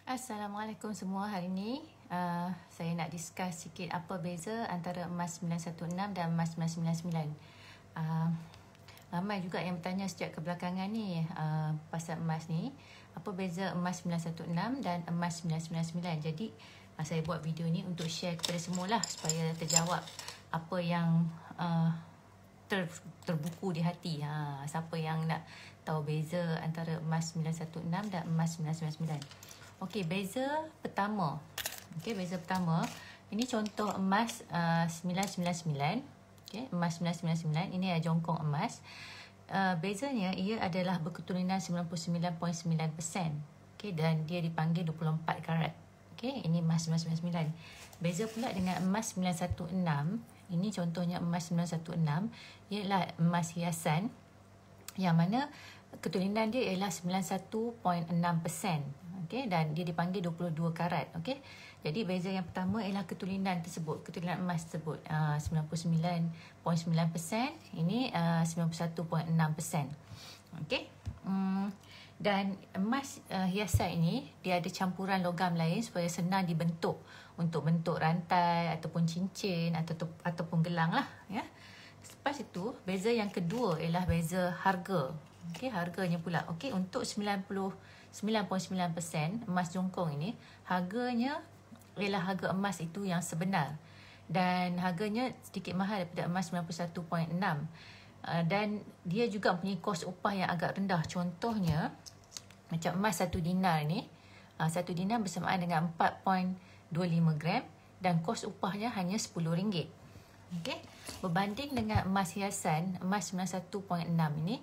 Assalamualaikum semua. Hari ni saya nak discuss sikit apa beza antara emas 916 dan emas 999. Ramai juga yang bertanya sejak kebelakangan ni pasal emas ni. Apa beza emas 916 dan emas 999. Jadi saya buat video ni untuk share kepada semualah supaya terjawab apa yang terbuku di hati. Siapa yang nak tahu beza antara emas 916 dan emas 999. Okey, beza pertama. Beza pertama. Ini contoh emas 999. Okey, emas 999. Ini adalah jongkong emas. Bezanya ia adalah berketurunan 99.9%. Okey, dan dia dipanggil 24 karat. Okey, ini emas 999. Beza pula dengan emas 916. Ini contohnya emas 916. Ialah emas hiasan yang mana keturunan dia ialah 91.6%. Okey, dan dia dipanggil 22 karat. Okey, jadi beza yang pertama ialah keturunan tersebut, keturunan emas tersebut 99.9%, ini 91.6%. Okey, dan emas hiasan ini dia ada campuran logam lain supaya senang dibentuk untuk bentuk rantai ataupun cincin ataupun gelang lah, ya. Lepas itu, beza yang kedua ialah beza harga. Okey, harganya pula. Okey, untuk 99.9% emas jongkong ini, harganya ialah harga emas itu yang sebenar. Dan harganya sedikit mahal daripada emas 91.6. Dan dia juga mempunyai kos upah yang agak rendah. Contohnya, macam emas 1 dinar ni, 1 dinar bersamaan dengan 4.25 gram dan kos upahnya hanya RM10. Okey, berbanding dengan emas hiasan, emas 91.6 ini,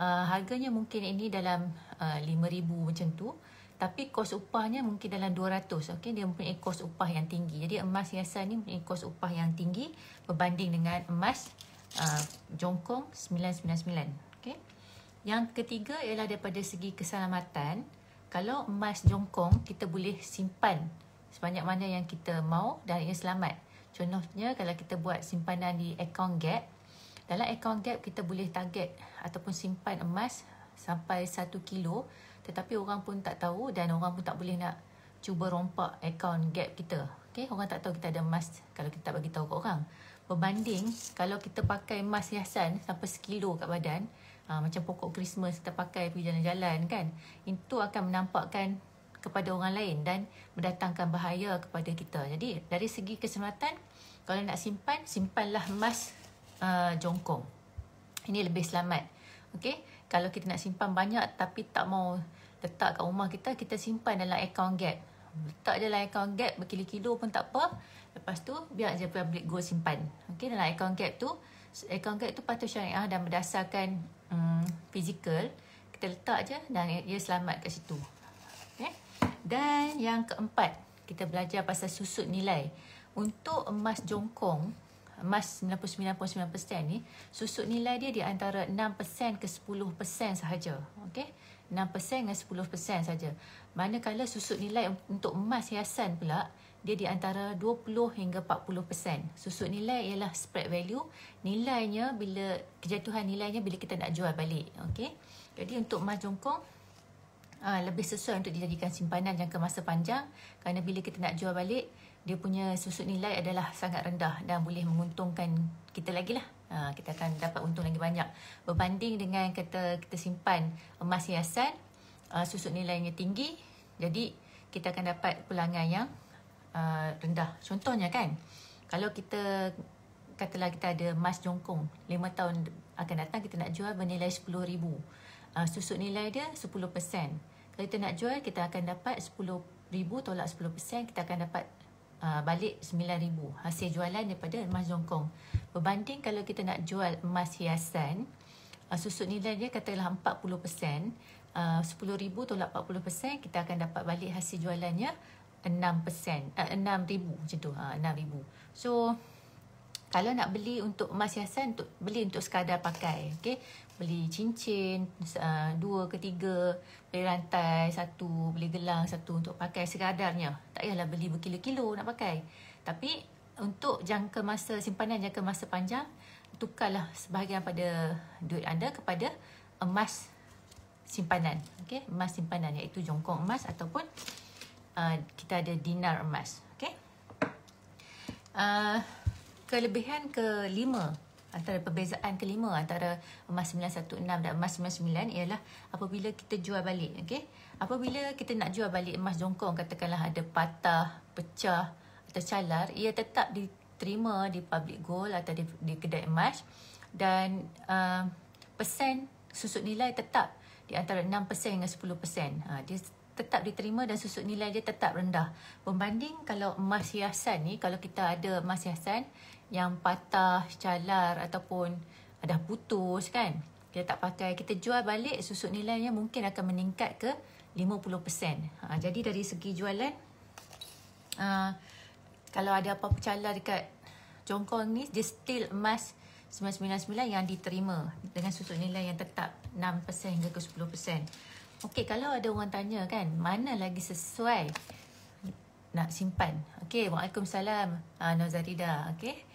harganya mungkin ini dalam 5,000 macam tu, tapi kos upahnya mungkin dalam 200. Okey, dia mempunyai kos upah yang tinggi. Jadi emas hiasan ni mempunyai kos upah yang tinggi berbanding dengan emas jongkong 999. Okey. Yang ketiga ialah daripada segi keselamatan. Kalau emas jongkong kita boleh simpan sebanyak mana yang kita mahu dan ia selamat. Contohnya kalau kita buat simpanan di account gap, dalam account gap kita boleh target ataupun simpan emas sampai 1 kilo, tetapi orang pun tak tahu dan orang pun tak boleh nak cuba rompak account gap kita. Okey, orang tak tahu kita ada emas kalau kita tak bagi tahu ke orang. Berbanding kalau kita pakai emas hiasan sampai 1 kilo kat badan, macam pokok Christmas kita pakai pergi jalan-jalan kan, itu akan menampakkan kepada orang lain dan mendatangkan bahaya kepada kita. Jadi dari segi keselamatan, kalau nak simpan, simpanlah emas jongkong. Ini lebih selamat. Okey, kalau kita nak simpan banyak tapi tak mau letak kat rumah kita, kita simpan dalam account gap. Letak je dalam account gap berkilo-kilo pun tak apa. Lepas tu biar je public go simpan. Okey, dalam account gap tu patuh syariah dan berdasarkan fizikal, kita letak je dan ia selamat kat situ. Okey. Dan yang keempat, kita belajar pasal susut nilai. Untuk emas jongkong, emas 99.9% ni, susut nilai dia di antara 6% ke 10% sahaja. Okey, 6% dengan 10% saja. Manakala susut nilai untuk emas hiasan pula, dia di antara 20 hingga 40%. Susut nilai ialah spread value, nilainya bila kejatuhan nilainya bila kita nak jual balik. Okey, jadi untuk emas jongkong lebih sesuai untuk dijadikan simpanan jangka masa panjang, kerana bila kita nak jual balik, dia punya susut nilai adalah sangat rendah dan boleh menguntungkan kita lagi lah. Kita akan dapat untung lagi banyak berbanding dengan kita simpan emas hiasan, susut nilainya tinggi, jadi kita akan dapat pulangan yang rendah. Contohnya kan, kalau kita katalah kita ada emas jongkong 5 tahun akan datang, kita nak jual bernilai RM10,000. Susut nilai dia 10%. Kalau kita nak jual, kita akan dapat RM10,000 tolak 10%, kita akan dapat balik RM9,000 hasil jualan daripada emas jongkong. Berbanding kalau kita nak jual emas hiasan, susut nilai dia katalah 40%, RM10,000 tolak 40%, kita akan dapat balik hasil jualannya 6%, RM6,000 macam tu, RM6,000. So kalau nak beli untuk emas hiasan, beli untuk sekadar pakai, okey, beli cincin 2 ke 3, beli rantai 1, beli gelang 1 untuk pakai sekadarnya. Tak payahlah beli berkilo-kilo nak pakai. Tapi untuk jangka masa simpanan, jangka masa panjang, tukarlah sebahagian pada duit anda kepada emas simpanan. Okey, emas simpanan iaitu jongkong emas ataupun kita ada dinar emas. Okay. Kelebihan kelima, antara perbezaan kelima antara emas 916 dan emas 99 ialah apabila kita jual balik. Okay. Apabila kita nak jual balik emas jongkong, katakanlah ada patah, pecah atau calar, ia tetap diterima di public gold atau di kedai emas, dan persen susut nilai tetap di antara 6% hingga 10%. Dia tetap diterima dan susut nilai dia tetap rendah. Berbanding kalau emas hiasan ni, kalau kita ada emas hiasan yang patah, calar ataupun dah putus kan, kita tak pakai, kita jual balik, susut nilainya mungkin akan meningkat ke 50%. Jadi dari segi jualan, kalau ada apa-apa calar dekat jongkong ni, dia still emas 999 yang diterima dengan susut nilai yang tetap 6% hingga ke 10%. Okey, kalau ada orang tanya kan, mana lagi sesuai nak simpan? Okey, Waalaikumsalam Nazarida. Okey,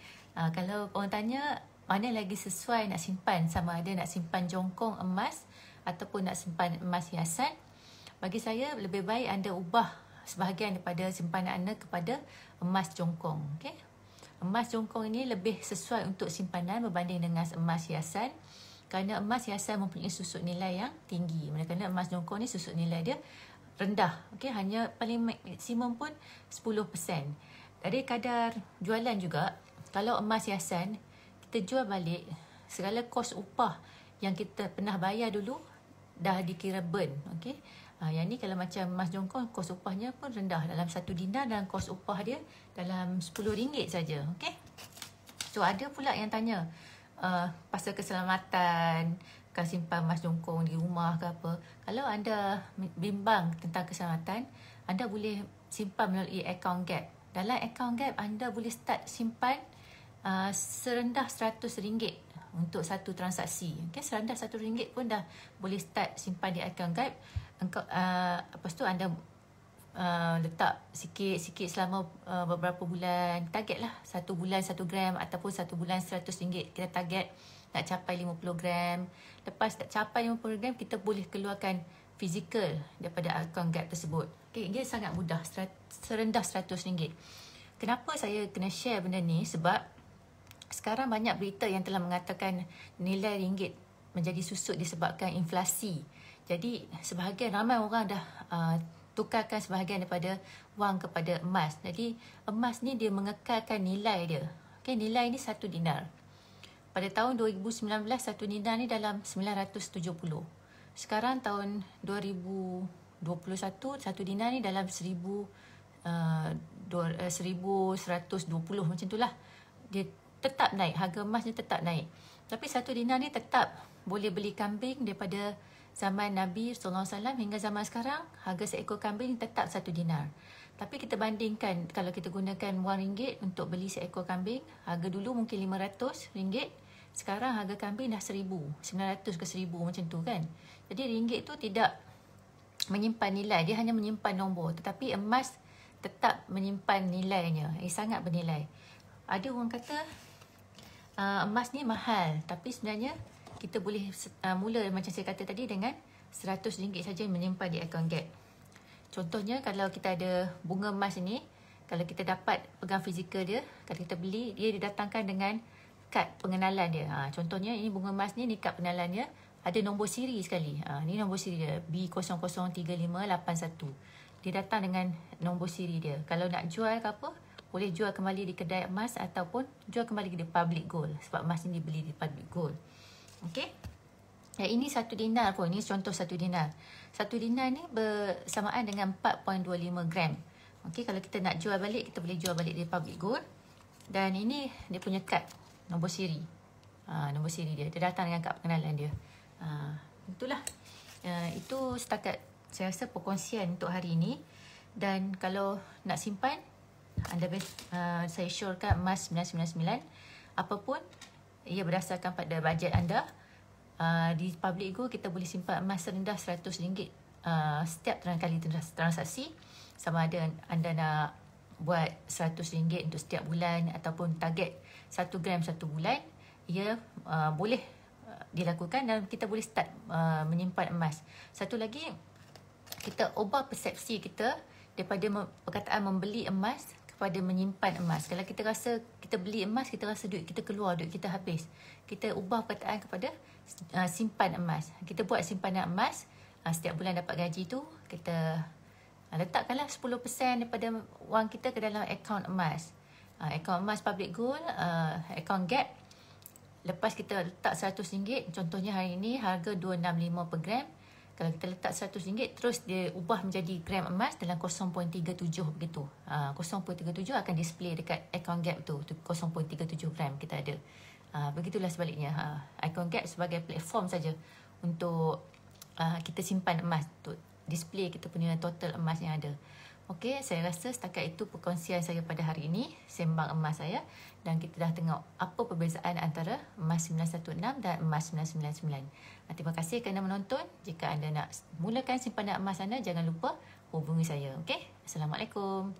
kalau orang tanya mana lagi sesuai nak simpan, sama ada nak simpan jongkong emas ataupun nak simpan emas hiasan, bagi saya lebih baik anda ubah sebahagian daripada simpanan anda kepada emas jongkong. Okey, emas jongkong ini lebih sesuai untuk simpanan berbanding dengan emas hiasan, kerana emas hiasan mempunyai susut nilai yang tinggi, manakala emas jongkong ni susut nilai dia rendah. Okey, hanya paling maksimum pun 10%. Dari kadar jualan juga, kalau emas hiasan kita jual balik, segala kos upah yang kita pernah bayar dulu dah dikira burn. Okey, yang ni kalau macam emas jongkong, kos upahnya pun rendah, dalam 1 dinar, dan kos upah dia dalam RM10 saja. Okey. So ada pula yang tanya pasal keselamatan, kalau simpan emas jongkong di rumah ke apa. Kalau anda bimbang tentang keselamatan, anda boleh simpan melalui account gap. Dalam account gap, anda boleh start simpan serendah RM100 untuk satu transaksi. Okay, serendah RM1 pun dah boleh start simpan di account gap. Lepas tu anda letak sikit-sikit selama beberapa bulan. Target lah 1 bulan 1 gram ataupun 1 bulan RM100. Kita target nak capai 50 gram. Lepas tak capai 50 gram, kita boleh keluarkan fizikal daripada akaun gap tersebut. Okay, dia sangat mudah, serendah RM100. Kenapa saya kena share benda ni? Sebab sekarang banyak berita yang telah mengatakan nilai ringgit menjadi susut disebabkan inflasi. Jadi sebahagian ramai orang dah tukarkan sebahagian daripada wang kepada emas. Jadi emas ni dia mengekalkan nilai dia. Okay, nilai ni 1 dinar. Pada tahun 2019, 1 dinar ni dalam 970. Sekarang tahun 2021, 1 dinar ni dalam 1120 macam tu lah. Dia tetap naik, harga emas ni tetap naik. Tapi 1 dinar ni tetap boleh beli kambing daripada zaman Nabi SAW hingga zaman sekarang. Harga seekor kambing tetap 1 dinar. Tapi kita bandingkan, kalau kita gunakan wang ringgit untuk beli seekor kambing, harga dulu mungkin RM500, sekarang harga kambing dah RM1,000, 900 ke 1,000 macam tu kan. Jadi ringgit tu tidak menyimpan nilai, dia hanya menyimpan nombor. Tetapi emas tetap menyimpan nilainya, sangat bernilai. Ada orang kata emas ni mahal, tapi sebenarnya kita boleh mula macam saya kata tadi dengan RM100 saja menyimpan di akaun gap. Contohnya kalau kita ada bunga emas ni, kalau kita dapat pegang fizikal dia, kalau kita beli, dia didatangkan dengan kad pengenalan dia. Contohnya ini bunga emas ni kad pengenalan dia, ada nombor siri sekali. Ni nombor siri dia, B003581. Dia datang dengan nombor siri dia. Kalau nak jual ke apa, boleh jual kembali di kedai emas ataupun jual kembali di public gold, sebab emas ni dibeli di public gold. Okey. Ini 1 dinar pun. Ini contoh 1 dinar. 1 dinar ni bersamaan dengan 4.25 gram. Okey, kalau kita nak jual balik, kita boleh jual balik di public gold. Dan ini dia punya kad, nombor siri. Nombor siri dia. Dia datang dengan kad pengenalan dia. Itulah. Itu setakat saya rasa perkongsian untuk hari ini. Dan kalau nak simpan, anda saya syorkan emas 999. Apapun, ia berdasarkan pada bajet anda. Di public gold kita boleh simpan emas serendah RM100 setiap kali transaksi. Sama ada anda nak buat RM100 untuk setiap bulan ataupun target 1 gram 1 bulan, ia boleh dilakukan dan kita boleh start menyimpan emas. Satu lagi, kita ubah persepsi kita daripada perkataan membeli emas kepada menyimpan emas. Kalau kita rasa kita beli emas, kita rasa duit kita keluar, duit kita habis. Kita ubah perkataan kepada simpan emas. Kita buat simpanan emas, setiap bulan dapat gaji tu, kita letakkanlah 10% daripada wang kita ke dalam akaun emas. Akaun emas public gold, akaun gap. Lepas kita letak RM100, contohnya hari ini harga 265 per gram. Kalau kita letak RM100, terus dia ubah menjadi gram emas dalam 0.37 begitu. 0.37 akan display dekat akaun gap tu 0.37 gram kita ada. Begitulah sebaliknya. Akaun gap sebagai platform saja untuk kita simpan emas, untuk display kita punya total emas yang ada. Okey, saya rasa setakat itu perkongsian saya pada hari ini, sembang emas saya, dan kita dah tengok apa perbezaan antara emas 916 dan emas 999. Terima kasih kerana menonton. Jika anda nak mulakan simpanan emas anda, jangan lupa hubungi saya. Okey, Assalamualaikum.